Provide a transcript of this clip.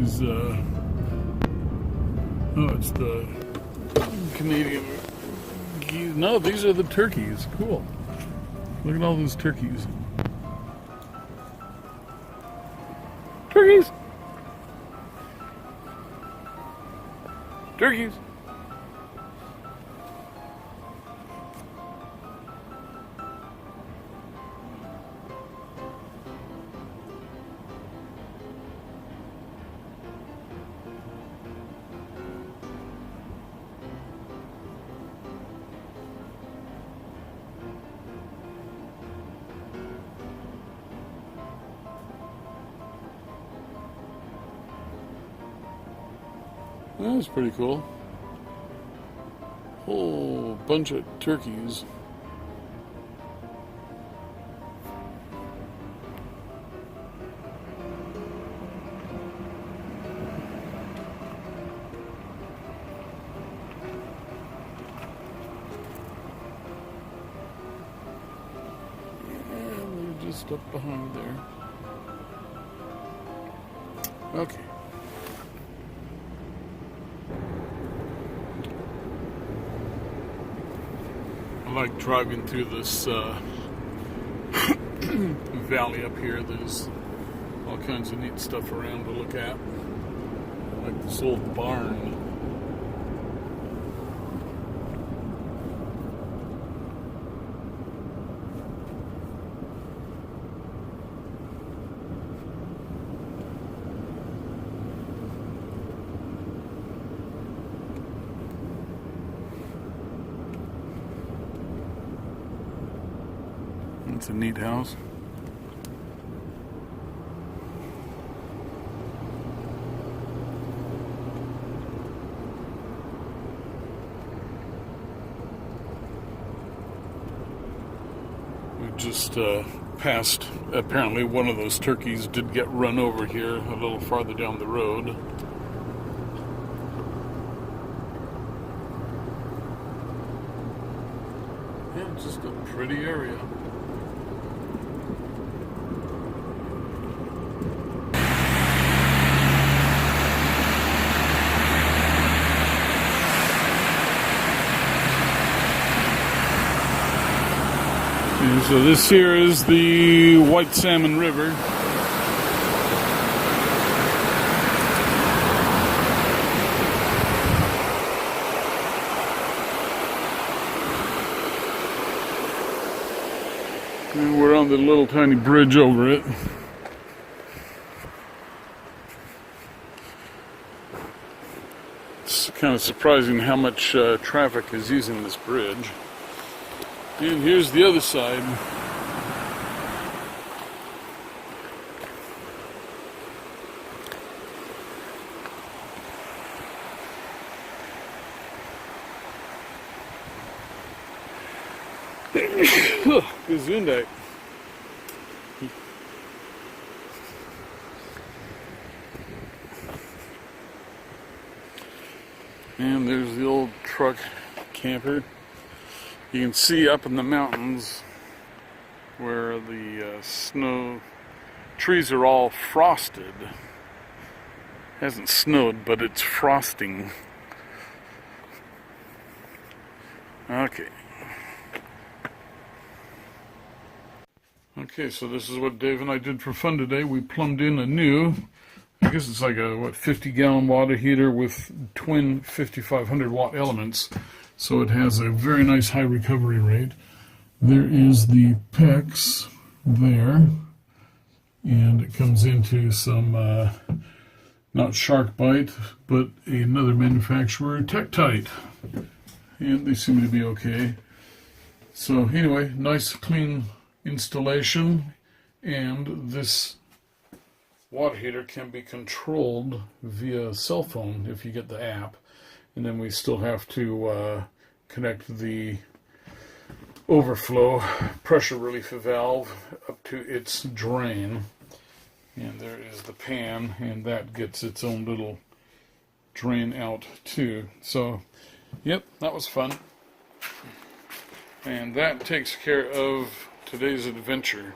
these, oh, it's the Canadian geese. No, these are the turkeys. Cool. Look at all those turkeys. Turkeys! Turkeys! That's pretty cool. Whole bunch of turkeys. And they're just up behind there. Okay. I like driving through this valley up here. There's all kinds of neat stuff around to look at. Like this old barn. It's a neat house. We just passed, apparently one of those turkeys did get run over here a little farther down the road. Yeah, just a pretty area. And so this here is the White Salmon River. And we're on the little tiny bridge over it. It's kind of surprising how much traffic is using this bridge. And here's the other side. Gesundheit. And there's the old truck camper. You can see up in the mountains where the snow trees are all frosted. Hasn't snowed, but it's frosting. Okay. Okay, so this is what Dave and I did for fun today. We plumbed in a new, I guess it's like a, 50-gallon water heater with twin 5,500 watt elements. So it has a very nice high recovery rate. There is the PEX there. And it comes into some, not Shark Bite, but another manufacturer, Tektite. And they seem to be okay. So anyway, nice clean installation. And this water heater can be controlled via cell phone if you get the app. And then we still have to connect the overflow pressure relief valve up to its drain. And there is the pan, and that gets its own little drain out too. So, yep, that was fun. And that takes care of today's adventure.